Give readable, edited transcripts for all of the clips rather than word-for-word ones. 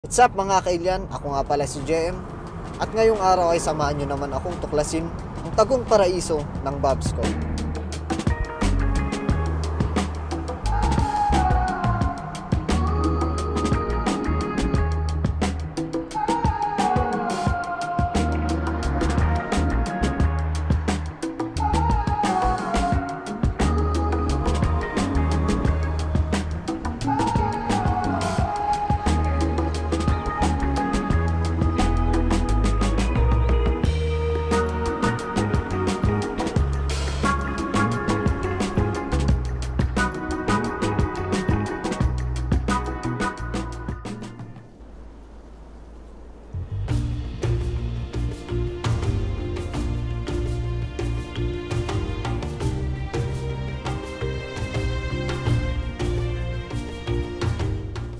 What's up mga kailyan? Ako nga pala si JM at ngayong araw ay samahan nyo naman akong tuklasin ang tagong paraiso ng Bob's Cove.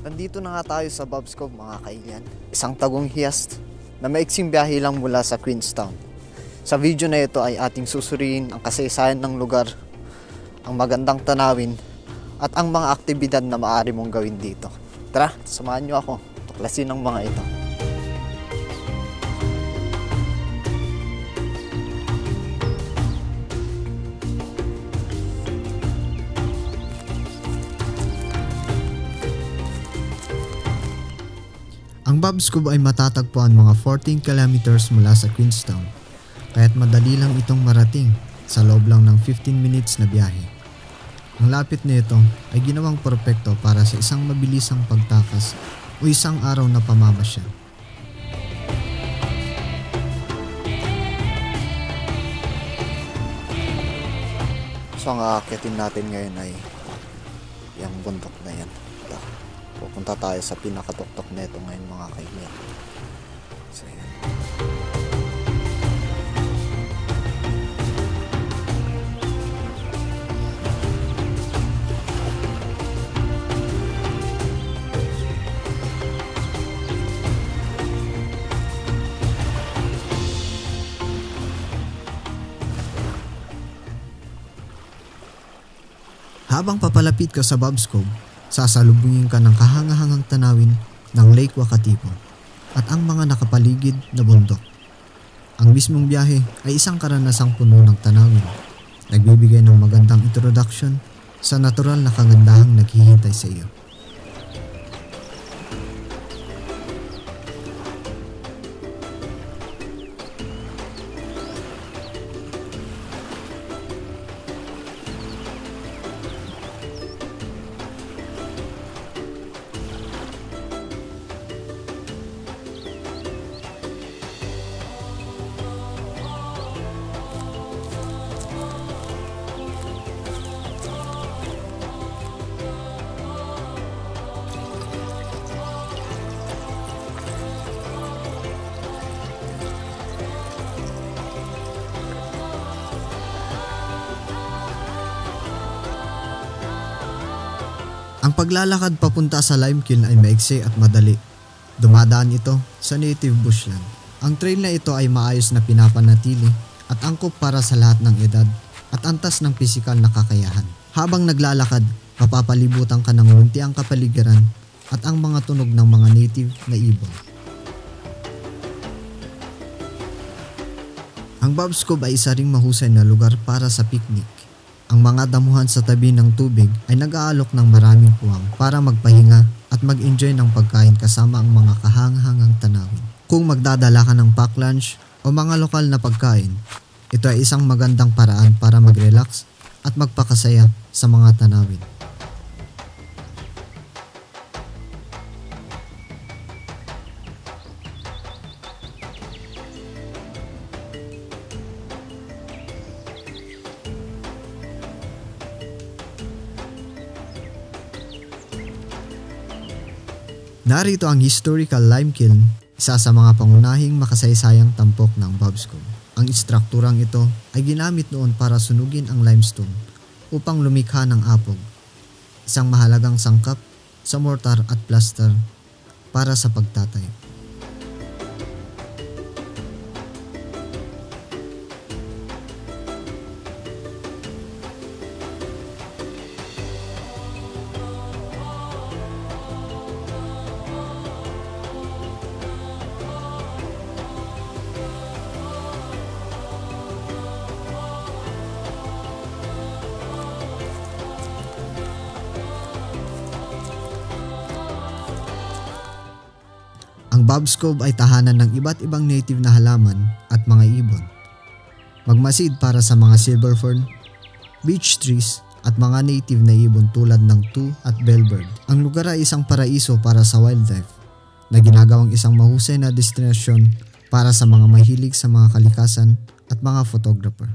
Nandito na nga tayo sa Bob's Cove mga kailyan. Isang tagong hiyas na maiksing biyahe lang mula sa Queenstown. Sa video na ito ay ating susuriin ang kasaysayan ng lugar, ang magandang tanawin, at ang mga aktibidad na maaari mong gawin dito. Tara, samahan nyo ako, tuklasin ang mga ito. Ang Bob's Cove ay matatagpuan mga 14 kilometers mula sa Queenstown, kaya't madali lang itong marating sa loob lang ng 15 minutes na biyahe. Ang lapit nito ay ginawang perpekto para sa isang mabilisang pagtakas o isang araw na pamamasyal. So ang aakyatin natin ngayon ay yung bundok na yan. Pupunta tayo sa pinakatuktok nito ngayon mga kaibigan. So, yan. Habang papalapit ka sa Bob's Cove, sasalubungin ka ng kahangahangang tanawin ng Lake Wakatipo at ang mga nakapaligid na bundok. Ang mismong biyahe ay isang karanasang puno ng tanawin, nagbibigay ng magandang introduction sa natural na kagandahang naghihintay sa iyo. Ang paglalakad papunta sa Limekiln ay maigsi at madali. Dumadaan ito sa native bushland. Ang trail na ito ay maayos na pinapanatili at angkop para sa lahat ng edad at antas ng pisikal na kakayahan. Habang naglalakad, mapapalibutan ka ng luntiang kapaligiran at ang mga tunog ng mga native na ibon. Ang Bob's Cove ay isa ring mahusay na lugar para sa picnic. Ang mga damuhan sa tabi ng tubig ay nag-aalok ng maraming puwang para magpahinga at mag-enjoy ng pagkain kasama ang mga kahangahangang tanawin. Kung magdadala ka ng pack lunch o mga lokal na pagkain, ito ay isang magandang paraan para mag-relax at magpakasaya sa mga tanawin. Narito ang historical Limekiln, isa sa mga pangunahing makasaysayang tampok ng Bob's Cove. Ang istrukturang ito ay ginamit noon para sunugin ang limestone upang lumikha ng apog, isang mahalagang sangkap sa mortar at plaster para sa pagtatayo. Ang Bob's Cove ay tahanan ng iba't ibang native na halaman at mga ibon. Magmasid para sa mga silver fern, beech trees at mga native na ibon tulad ng two at bellbird. Ang lugar ay isang paraiso para sa wildlife na ginagawang isang mahusay na destinasyon para sa mga mahilig sa mga kalikasan at mga photographer.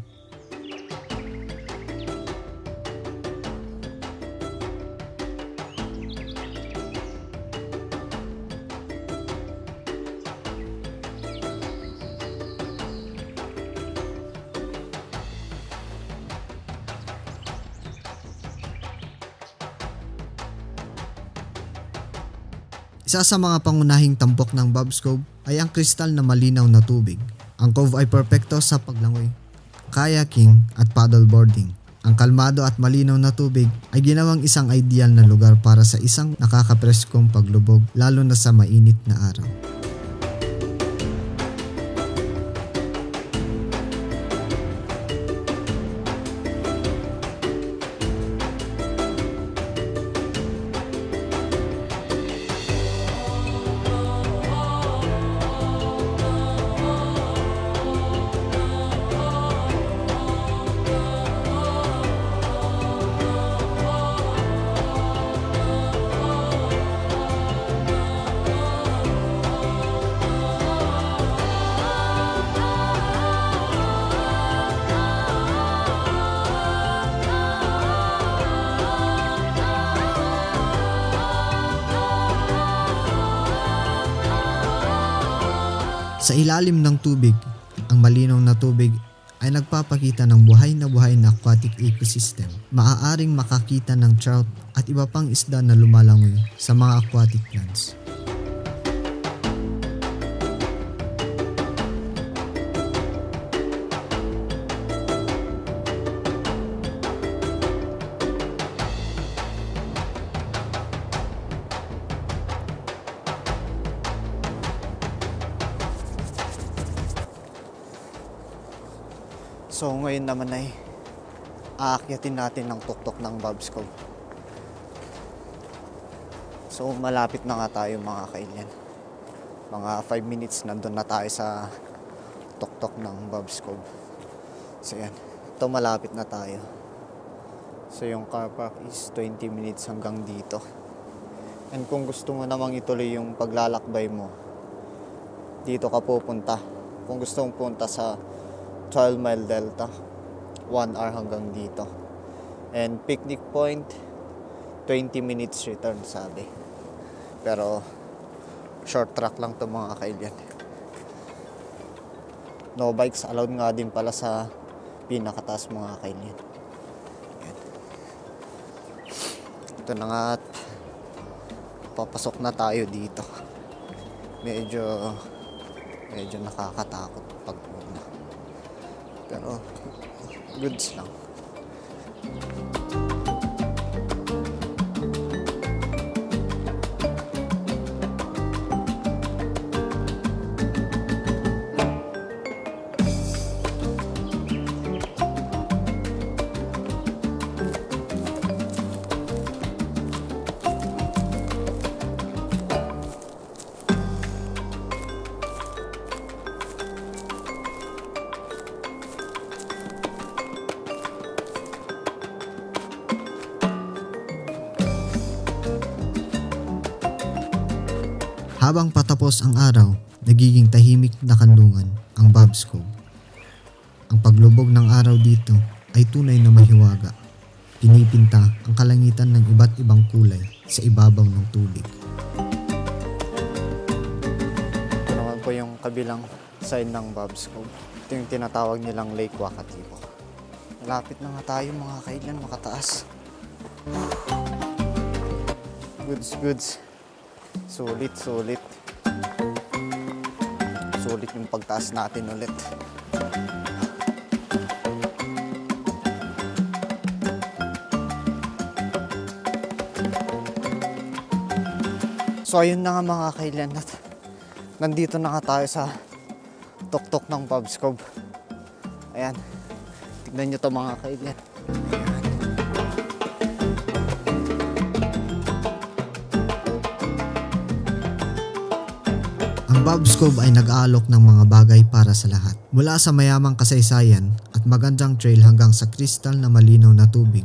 Isa sa mga pangunahing tampok ng Bob's Cove ay ang kristal na malinaw na tubig. Ang cove ay perpekto sa paglangoy, kayaking at paddleboarding. Ang kalmado at malinaw na tubig ay ginawang isang ideal na lugar para sa isang nakakapreskong paglubog lalo na sa mainit na araw. Sa ilalim ng tubig, ang malinaw na tubig ay nagpapakita ng buhay na aquatic ecosystem. Maaaring makakita ng trout at iba pang isda na lumalangoy sa mga aquatic plants. So ngayon naman ay aakyatin natin ang tuktok ng Bob's Cove. So malapit na nga tayo mga kailyan. Mga 5 minutes nandun na tayo sa tuktok ng Bob's Cove. So yan, ito malapit na tayo. So yung car park is 20 minutes hanggang dito. And kung gusto mo namang ituloy yung paglalakbay mo, dito ka pupunta. Kung gusto mong punta sa 12 Mile Delta, 1 hour hanggang dito. And picnic point, 20 minutes return sabi. Pero short track lang to mga kailyan. No bikes allowed nga din pala sa pinakataas mga kailyan. Yan. Ito na nga at papasok na tayo dito. Medyo nakakatakot pag una. Pero goods lang. Habang patapos ang araw, nagiging tahimik na kanlungan ang Bob's Cove. Ang paglubog ng araw dito ay tunay na mahiwaga. Pinipinta ang kalangitan ng iba't ibang kulay sa ibabaw ng tubig. Ito naman po yung kabilang side ng Bob's Cove. Ito yung tinatawag nilang Lake Wakatipo. Malapit na nga tayo mga kailan makataas. Goods. Sulit yung pagtaas natin ulit. So ayun na nga mga kailan, nandito na nga tayo sa tuktok ng Bob's Cove. Ayan, tignan nyo to mga kailan. Ang Bob's Cove ay nag-aalok ng mga bagay para sa lahat. Mula sa mayamang kasaysayan at magandang trail hanggang sa kristal na malinaw na tubig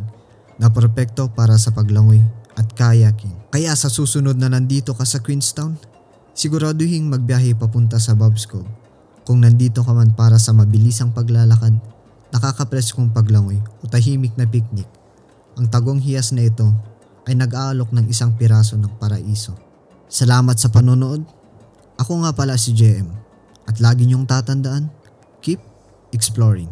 na perpekto para sa paglangoy at kayaking. Kaya sa susunod na nandito ka sa Queenstown, siguraduhing magbiyahe papunta sa Bob's Cove. Kung nandito ka man para sa mabilisang paglalakad, nakakapreskong paglangoy o tahimik na picnic, ang tagong hiyas na ito ay nag-aalok ng isang piraso ng paraiso. Salamat sa panonood. Ako nga pala si JM at lagi niyong tatandaan, keep exploring.